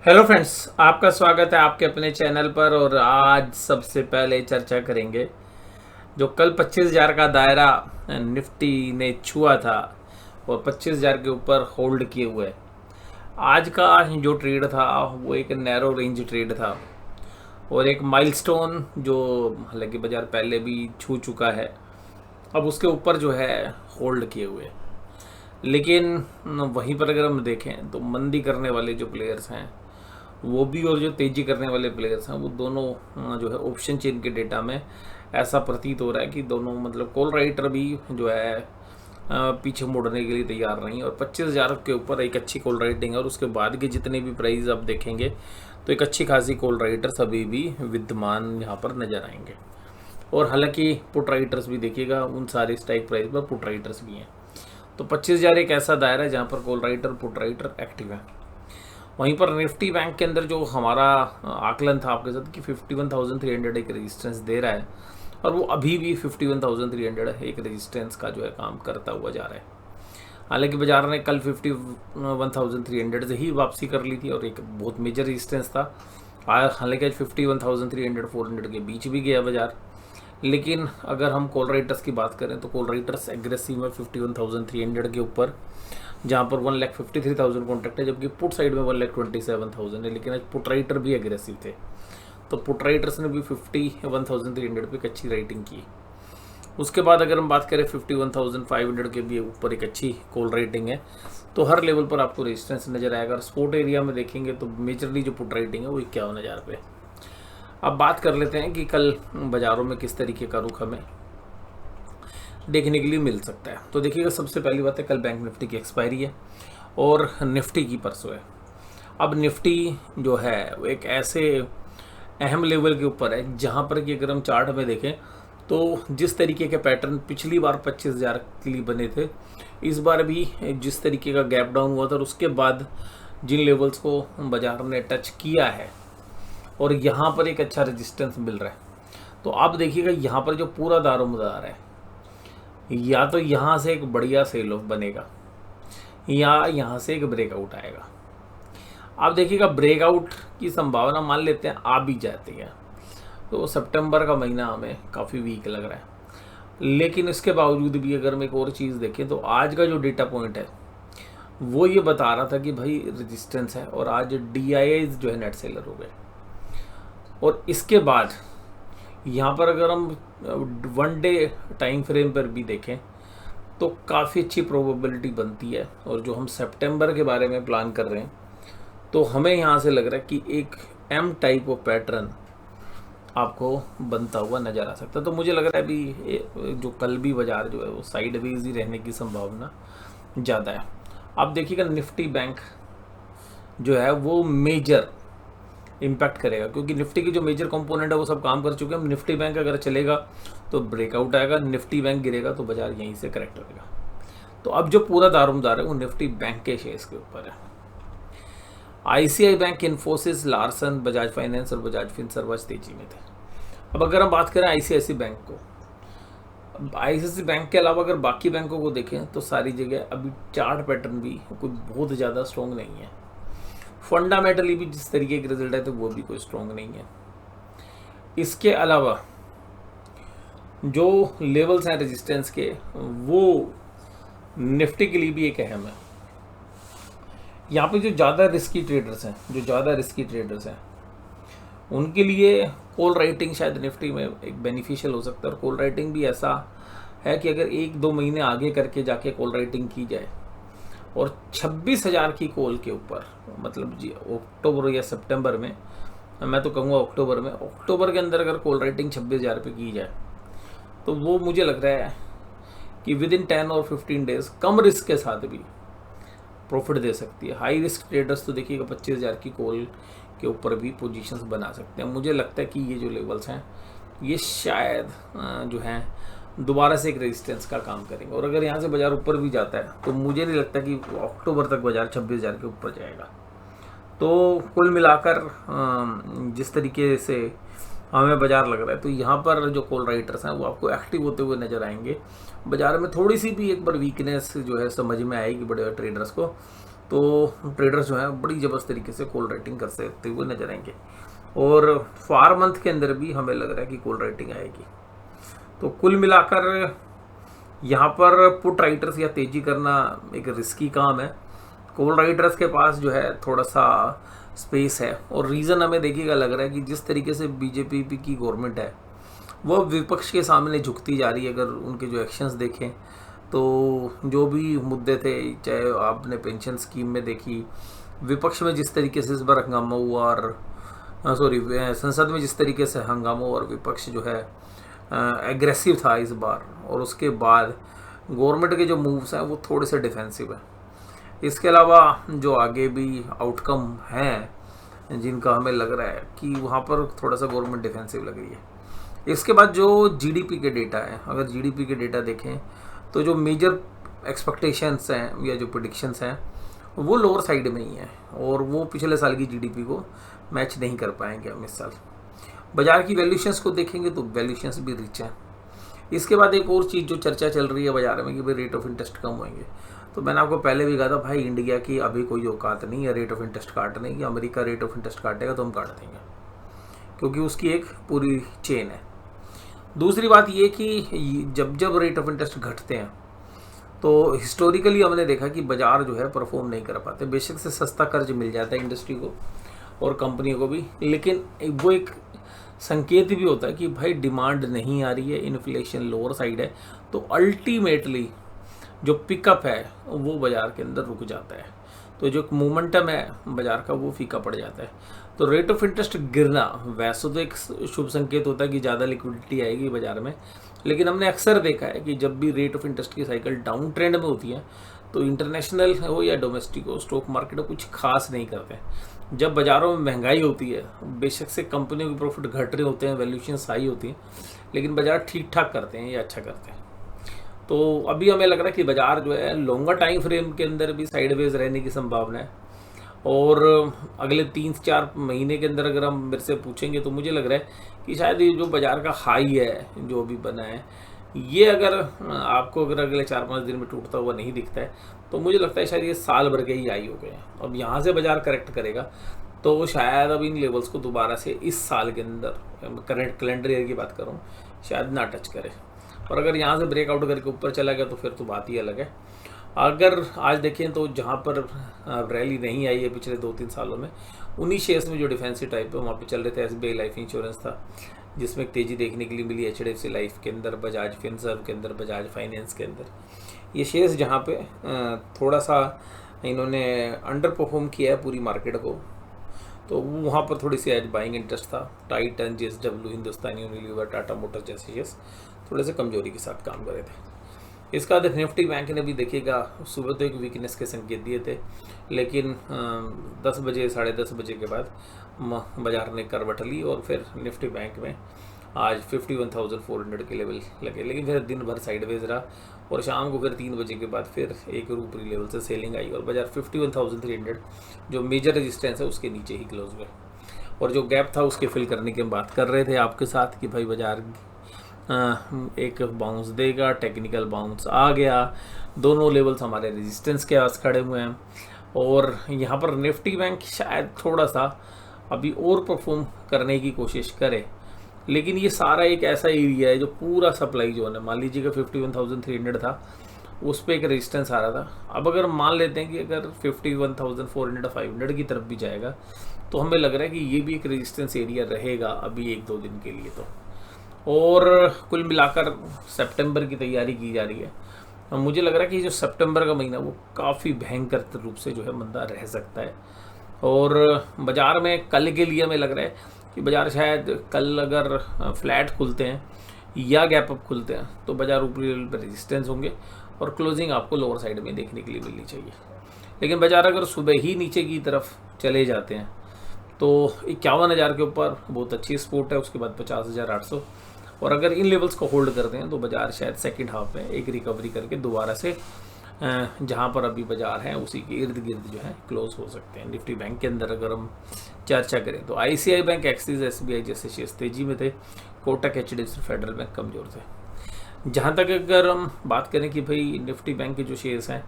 Hello friends, आपका स्वागत है आपके अपने चैनल पर। और आज सबसे पहले चर्चा करेंगे जो कल 25,000 का दायरा निफ्टी ने छुआ था और 25,000 के ऊपर होल्ड किए हुए। आज का जो ट्रेड था वो एक नैरो रेंज ट्रेड था और एक माइलस्टोन जो हालांकि बाजार पहले भी छू चुका है, अब उसके ऊपर जो है होल्ड किए हुए। लेकिन वहीं पर अगर हम देखें तो मंदी करने वाले जो प्लेयर्स हैं वो भी और जो तेजी करने वाले प्लेयर्स हैं वो दोनों जो है ऑप्शन चेन के डेटा में ऐसा प्रतीत हो रहा है कि दोनों मतलब कॉल राइटर भी जो है पीछे मुड़ने के लिए तैयार नहीं। और 25,000 के ऊपर एक अच्छी कॉल राइटिंग है और उसके बाद के जितने भी प्राइस आप देखेंगे तो एक अच्छी खासी कॉल राइटर्स अभी भी विद्यमान यहाँ पर नजर आएंगे। और हालांकि पुट राइटर्स भी देखिएगा, उन सारे स्ट्राइक प्राइस पर पुट राइटर्स भी हैं। तो 25,000 एक ऐसा दायरा है जहाँ पर call writer put writer active है। वहीं पर निफ्टी बैंक के अंदर जो हमारा आकलन था आपके साथ कि 51,300 एक रेजिस्टेंस दे रहा है और वो अभी भी 51,300 एक रेजिस्टेंस का जो है काम करता हुआ जा रहा है। हालांकि बाजार ने कल 51,300 से ही वापसी कर ली थी और एक बहुत मेजर रेजिस्टेंस था। हालांकि आज 51,300 400 के बीच भी गया बाजार। लेकिन अगर हम कॉल राइटर्स की बात करें तो कॉल राइटर्स एग्रेसिव में 51,300 के ऊपर, जहाँ पर 1,53,000 कॉन्ट्रैक्ट है, जबकि पुट साइड में 1,27,000 है। लेकिन आज पुट राइटर भी एग्रेसिव थे तो पुट राइटर्स ने भी 51,300 पे एक अच्छी राइटिंग की। उसके बाद अगर हम बात करें 51,500 के भी ऊपर एक अच्छी कॉल राइटिंग है। तो हर लेवल पर आपको रेजिस्टेंस नजर आएगा। स्पोर्ट एरिया में देखेंगे तो मेजरली जो पुट राइटिंग है वो 51,000 पे। अब बात कर लेते हैं कि कल बाजारों में किस तरीके का रुख हमें देखने के लिए मिल सकता है। तो देखिएगा, सबसे पहली बात है कल बैंक निफ्टी की एक्सपायरी है और निफ्टी की परसों है। अब निफ्टी जो है वो एक ऐसे अहम लेवल के ऊपर है जहां पर कि अगर हम चार्ट में देखें तो जिस तरीके के पैटर्न पिछली बार 25,000 के लिए बने थे, इस बार भी जिस तरीके का गैप डाउन हुआ था और उसके बाद जिन लेवल्स को बाजार ने टच किया है और यहाँ पर एक अच्छा रेजिस्टेंस मिल रहा है। तो आप देखिएगा यहाँ पर जो पूरा दारोमदार है, या तो यहाँ से एक बढ़िया सेल ऑफ बनेगा या यहाँ से एक ब्रेकआउट आएगा। आप देखिएगा ब्रेकआउट की संभावना मान लेते हैं आ भी जाती है, तो सितंबर का महीना हमें काफ़ी वीक लग रहा है। लेकिन इसके बावजूद भी अगर हम एक और चीज़ देखें तो आज का जो डेटा पॉइंट है वो ये बता रहा था कि भाई रेजिस्टेंस है और आज DIIs जो है नेट सेलर हो गए। और इसके बाद यहाँ पर अगर हम 1 डे टाइम फ्रेम पर भी देखें तो काफ़ी अच्छी प्रोबेबिलिटी बनती है। और जो हम सितंबर के बारे में प्लान कर रहे हैं तो हमें यहाँ से लग रहा है कि एक M टाइप ऑफ पैटर्न आपको बनता हुआ नज़र आ सकता है। तो मुझे लग रहा है अभी जो कल भी बाजार जो है वो साइडवेज ही रहने की संभावना ज़्यादा है। अब देखिएगा निफ्टी बैंक जो है वो मेजर इम्पैक्ट करेगा, क्योंकि निफ्टी की जो मेजर कंपोनेंट है वो सब काम कर चुके हैं। निफ्टी बैंक अगर चलेगा तो ब्रेकआउट आएगा, निफ्टी बैंक गिरेगा तो बाजार यहीं से करेक्ट होगा। तो अब जो पूरा दारोमदार है वो निफ्टी बैंक के शेयर्स के ऊपर है। ICICI bank, Infosys, Larsen, Bajaj finance और बजाज फिनसर्व आज तेजी में थे। अब अगर हम बात करें ICICI बैंक को, ICICI बैंक के अलावा अगर बाकी बैंकों को देखें तो सारी जगह अभी चार्ट पैटर्न भी कोई बहुत ज़्यादा स्ट्रॉन्ग नहीं है। फंडामेंटली भी जिस तरीके के रिजल्ट है तो वो भी कोई स्ट्रॉन्ग नहीं है। इसके अलावा जो लेवल्स हैं रेजिस्टेंस के वो निफ्टी के लिए भी एक अहम है। यहाँ पे जो ज़्यादा रिस्की ट्रेडर्स हैं उनके लिए कॉल राइटिंग शायद निफ्टी में एक बेनिफिशियल हो सकता है। और कॉल राइटिंग भी ऐसा है कि अगर 1-2 महीने आगे करके जाके कॉल राइटिंग की जाए और 26,000 की कॉल के ऊपर, मतलब जी अक्टूबर या सितंबर में, मैं तो कहूँगा अक्टूबर के अंदर अगर कॉल राइटिंग 26,000 पे की जाए तो वो मुझे लग रहा है कि विद इन 10 और 15 डेज कम रिस्क के साथ भी प्रॉफिट दे सकती है। हाई रिस्क ट्रेडर्स तो देखिएगा 25,000 की कॉल के ऊपर भी पोजीशंस बना सकते हैं। मुझे लगता है कि ये जो लेवल्स हैं ये शायद जो हैं दोबारा से एक रेजिस्टेंस का काम करेंगे। और अगर यहाँ से बाजार ऊपर भी जाता है तो मुझे नहीं लगता कि अक्टूबर तक बाजार 26,000 के ऊपर जाएगा। तो कुल मिलाकर जिस तरीके से हमें बाजार लग रहा है तो यहाँ पर जो कॉल राइटर्स हैं वो आपको एक्टिव होते हुए नजर आएंगे। बाजार में थोड़ी सी भी एक बार वीकनेस जो है समझ में आएगी बड़े ट्रेडर्स को तो ट्रेडर्स जो हैं बड़ी ज़बरदस्त तरीके से कॉल राइटिंग कर सकते हुए नजर आएंगे। और 4 मंथ के अंदर भी हमें लग रहा है कि कॉल राइटिंग आएगी। तो कुल मिलाकर यहाँ पर पुट राइटर्स या तेजी करना एक रिस्की काम है। कॉल राइटर्स के पास जो है थोड़ा सा स्पेस है, और रीज़न हमें देखिएगा लग रहा है कि जिस तरीके से बीजेपी की गवर्नमेंट है वो विपक्ष के सामने झुकती जा रही है। अगर उनके जो एक्शंस देखें तो जो भी मुद्दे थे, चाहे आपने पेंशन स्कीम में देखी, विपक्ष में जिस तरीके से इस बार हंगामा हुआ, और संसद में जिस तरीके से हंगामा हुआ और विपक्ष जो है एग्रेसिव था इस बार, और उसके बाद गवर्नमेंट के जो मूव्स हैं वो थोड़े से डिफेंसिव है। इसके अलावा जो आगे भी आउटकम हैं जिनका हमें लग रहा है कि वहाँ पर थोड़ा सा गवर्नमेंट डिफेंसिव लग रही है। इसके बाद जो जीडीपी के डेटा है, अगर जीडीपी के डेटा देखें तो जो मेजर एक्सपेक्टेशंस हैं या जो प्रेडिक्शंस हैं वो लोअर साइड में ही हैं, और वो पिछले साल की जीडीपी को मैच नहीं कर पाएंगे हम इस साल। बाजार की वैल्यूशंस को देखेंगे तो वैल्यूशंस भी रिच हैं। इसके बाद एक और चीज़ जो चर्चा चल रही है बाजार में कि भाई रेट ऑफ इंटरेस्ट कम होंगे, तो मैंने आपको पहले भी कहा था भाई इंडिया की अभी कोई औकात नहीं है रेट ऑफ इंटरेस्ट काटने की। अमेरिका रेट ऑफ इंटरेस्ट काटेगा तो हम काट देंगे, क्योंकि उसकी एक पूरी चेन है। दूसरी बात ये कि जब जब रेट ऑफ इंटरेस्ट घटते हैं तो हिस्टोरिकली हमने देखा कि बाजार जो है परफॉर्म नहीं कर पाते। बेशक से सस्ता कर्ज मिल जाता है इंडस्ट्री को और कंपनियों को भी, लेकिन वो एक संकेत भी होता है कि भाई डिमांड नहीं आ रही है, इन्फ्लेशन लोअर साइड है, तो अल्टीमेटली जो पिकअप है वो बाजार के अंदर रुक जाता है। तो जो मोमेंटम है बाजार का वो फीका पड़ जाता है। तो रेट ऑफ इंटरेस्ट गिरना वैसे तो एक शुभ संकेत होता है कि ज़्यादा लिक्विडिटी आएगी बाजार में, लेकिन हमने अक्सर देखा है कि जब भी रेट ऑफ इंटरेस्ट की साइकिल डाउन ट्रेंड में होती है तो इंटरनेशनल हो या डोमेस्टिक हो, स्टॉक मार्केट हो, कुछ खास नहीं करते। जब बाज़ारों में महंगाई होती है, बेशक से कंपनियों के प्रॉफिट घट रहे होते हैं, वैल्यूएशंस हाई होती हैं, लेकिन बाज़ार ठीक ठाक करते हैं या अच्छा करते हैं। तो अभी हमें लग रहा है कि बाज़ार जो है लॉन्गर टाइम फ्रेम के अंदर भी साइडवेज रहने की संभावना है, और अगले 3-4 महीने के अंदर अगर हम मेरे से पूछेंगे तो मुझे लग रहा है कि शायद ये जो बाज़ार का हाई है जो अभी बना है, ये अगर आपको अगर अगले 4-5 दिन में टूटता हुआ नहीं दिखता है तो मुझे लगता है शायद ये साल भर के ही हाई हो गए हैं। अब यहाँ से बाज़ार करेक्ट करेगा तो शायद अब इन लेवल्स को दोबारा से इस साल के अंदर, करेंट कैलेंडर ईयर की बात करूँ, शायद ना टच करे। और अगर यहाँ से ब्रेकआउट करके ऊपर चला गया तो फिर तो बात ही अलग है। अगर आज देखें तो जहाँ पर रैली नहीं आई है पिछले 2-3 सालों में, उन्हीं शेयर्स में जो डिफेंसिव टाइप है वहाँ पे चल रहे थे। एसबीआई लाइफ इंश्योरेंस था जिसमें एक तेज़ी देखने के लिए मिली, एचडीएफसी लाइफ के अंदर, बजाज फिनसर्व के अंदर, बजाज फाइनेंस के अंदर। ये शेयर्स जहाँ पे थोड़ा सा इन्होंने अंडर परफॉर्म किया है पूरी मार्केट को, तो वहाँ पर थोड़ी सी एज बाइंग इंटरेस्ट था। Titan, JSW, Hindustan Unilever, Tata Motors जैसे शेयर्स थोड़े से कमजोरी के साथ काम कर रहे थे। इसका निफ्टी बैंक ने भी देखिएगा सुबह तो एक वीकनेस के संकेत दिए थे, लेकिन 10 बजे 10:30 बजे के बाद बाजार ने करवट ली और फिर निफ्टी बैंक में आज 51,400 के लेवल लगे, लेकिन फिर दिन भर साइडवेज रहा और शाम को फिर 3 बजे के बाद फिर एक ऊपरी लेवल से सेलिंग आई और बाजार 51,300 जो मेजर रेजिस्टेंस है उसके नीचे ही क्लोज हुए। और जो गैप था उसके फिल करने की बात कर रहे थे आपके साथ कि भाई बाजार एक बाउंस देगा, टेक्निकल बाउंस आ गया, दोनों लेवल्स हमारे रेजिस्टेंस के आस खड़े हुए हैं। और यहाँ पर निफ्टी बैंक शायद थोड़ा सा अभी और परफॉर्म करने की कोशिश करे, लेकिन ये सारा एक ऐसा एरिया है जो पूरा सप्लाई जोन है। मान लीजिए कि 51,300 था, उस पर एक रेजिस्टेंस आ रहा था। अब अगर मान लेते हैं कि अगर 51,400-500 की तरफ भी जाएगा तो हमें लग रहा है कि ये भी एक रेजिस्टेंस एरिया रहेगा अभी 1-2 दिन के लिए। तो और कुल मिलाकर सितंबर की तैयारी की जा रही है। मुझे लग रहा है कि जो सितंबर का महीना वो काफ़ी भयंकर रूप से जो है मंदा रह सकता है। और बाज़ार में कल के लिए हमें लग रहा है कि बाज़ार शायद कल अगर फ्लैट खुलते हैं या गैप अप खुलते हैं तो बाज़ार ऊपरी लेवल पर रेजिस्टेंस होंगे और क्लोजिंग आपको लोअर साइड में देखने के लिए मिलनी चाहिए। लेकिन बाज़ार अगर सुबह ही नीचे की तरफ चले जाते हैं तो 51,000 के ऊपर बहुत अच्छी सपोर्ट है, उसके बाद 50,800, और अगर इन लेवल्स को होल्ड करते हैं तो बाज़ार शायद सेकंड हाफ में एक रिकवरी करके दोबारा से जहां पर अभी बाज़ार है उसी के इर्द गिर्द जो है क्लोज हो सकते हैं। निफ्टी बैंक के अंदर अगर हम चर्चा करें तो आईसीआई बैंक, एक्सिस, एसबीआई जैसे शेयर्स तेजी में थे, कोटक, एचडीएफसी, फेडरल बैंक कमज़ोर थे। जहाँ तक अगर हम बात करें कि भाई निफ्टी बैंक के जो शेयर्स हैं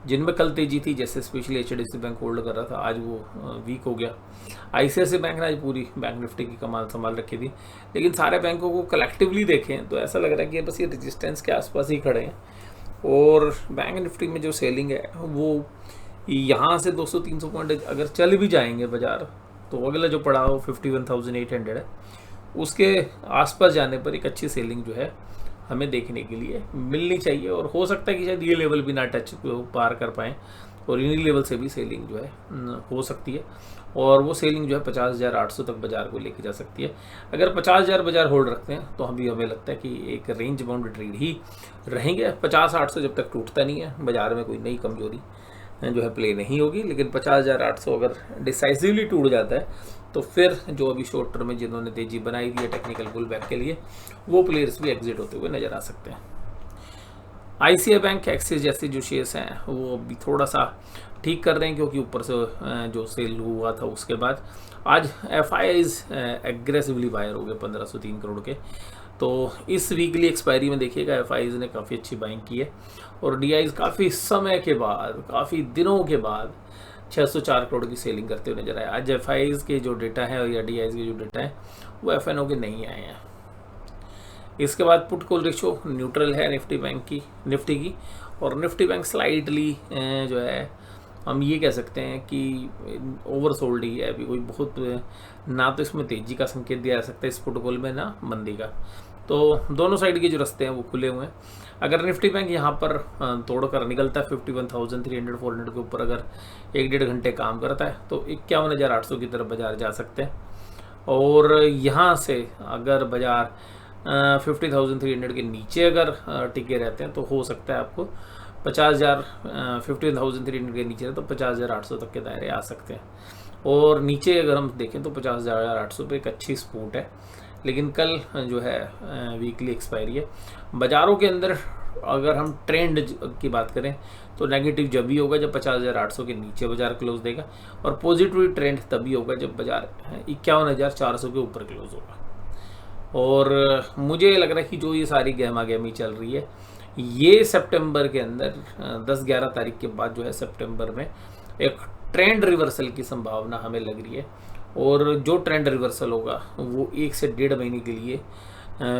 जिनमें कल तेजी थी, जैसे स्पेशली एचडीएफसी बैंक होल्ड कर रहा था, आज वो वीक हो गया। आईसीआईसीआई बैंक ने आज पूरी बैंक निफ्टी की कमाल संभाल रखी थी। लेकिन सारे बैंकों को कलेक्टिवली देखें तो ऐसा लग रहा है कि बस ये रेजिस्टेंस के आसपास ही खड़े हैं। और बैंक निफ्टी में जो सेलिंग है वो यहाँ से 200-300 पॉइंट अगर चल भी जाएंगे बाजार, तो अगला जो पड़ा हो 51,800 है, उसके आसपास जाने पर एक अच्छी सेलिंग जो है हमें देखने के लिए मिलनी चाहिए। और हो सकता है कि शायद ये लेवल भी ना टच पार कर पाएँ, और इन्हीं लेवल से भी सेलिंग जो है हो सकती है। और वो सेलिंग जो है 50,800 तक बाजार को लेके जा सकती है। अगर 50,000 बाजार होल्ड रखते हैं तो अभी हमें लगता है कि एक रेंज बाउंड ट्रेड ही रहेंगे। 50,800 जब तक टूटता नहीं है, बाजार में कोई नई कमजोरी जो है प्ले नहीं होगी। लेकिन 50,800 अगर डिसाइसिवली टूट जाता है तो फिर जो अभी शॉर्ट टर्म में जिन्होंने तेजी बनाई थी टेक्निकल पुल बैक के लिए, वो प्लेयर्स भी एग्जिट होते हुए नजर आ सकते हैं। आईसीआई बैंक, एक्सिस जैसे जो शेयर्स हैं वो अभी थोड़ा सा ठीक कर रहे हैं, क्योंकि ऊपर से जो सेल हुआ था उसके बाद आज एफआईआईज एग्रेसिवली बायर हो गए 1503 करोड़ के। तो इस वीकली एक्सपायरी में देखिएगा एफआईआईज ने काफ़ी अच्छी बाइंग की है, और डीआईज काफ़ी समय के बाद, काफ़ी दिनों के बाद 604 करोड़ की सेलिंग करते हुए नजर आए। आज एफआईआईज के जो डेटा है या डीआईज के जो डेटा है वो एफएनओ के नहीं आए हैं। इसके बाद पुट कॉल रेशो न्यूट्रल है निफ्टी की, और निफ्टी बैंक स्लाइटली जो है हम ये कह सकते हैं कि ओवरसोल्ड ही है। अभी कोई बहुत ना तो इसमें तेजी का संकेत दिया जा सकता है इस पुट कॉल में, ना मंदी का। तो दोनों साइड के जो रास्ते हैं वो खुले हुए हैं। अगर निफ्टी बैंक यहाँ पर तोड़कर निकलता है 51,300-400 के ऊपर, अगर 1-1.5 घंटे काम करता है तो 51,800 की तरफ बाजार जा सकते हैं। और यहाँ से अगर बाजार 50,300 के नीचे अगर टिके रहते हैं तो हो सकता है आपको 50,300 के नीचे तो 50,800 तक के दायरे आ सकते हैं। और नीचे अगर हम देखें तो 50,800 पे एक अच्छी सपोर्ट है। लेकिन कल जो है वीकली एक्सपायरी है। बाज़ारों के अंदर अगर हम ट्रेंड की बात करें तो नेगेटिव जब भी होगा जब 50,800 के नीचे बाजार क्लोज देगा, और पॉजिटिव ट्रेंड तभी होगा जब बाजार 51,400 के ऊपर क्लोज होगा। और मुझे लग रहा है कि जो ये सारी गहमा गहमी चल रही है, ये सितंबर के अंदर 10-11 तारीख के बाद जो है सितंबर में एक ट्रेंड रिवर्सल की संभावना हमें लग रही है। और जो ट्रेंड रिवर्सल होगा वो 1 से 1.5 महीने के लिए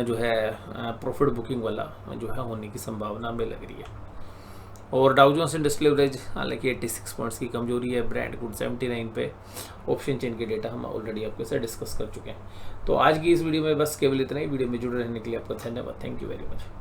जो है प्रॉफिट बुकिंग वाला जो है होने की संभावना हमें लग रही है। और डाउ जोन्स इंडस्ट्रियल एवरेज हालांकि 86 पॉइंट्स की कमजोरी है, ब्रांड गुड 79 पे, ऑप्शन चेन के डेटा हम ऑलरेडी आपके साथ डिस्कस कर चुके हैं। तो आज की इस वीडियो में बस केवल इतना ही। वीडियो में जुड़े रहने के लिए आपका धन्यवाद। Thank you very much.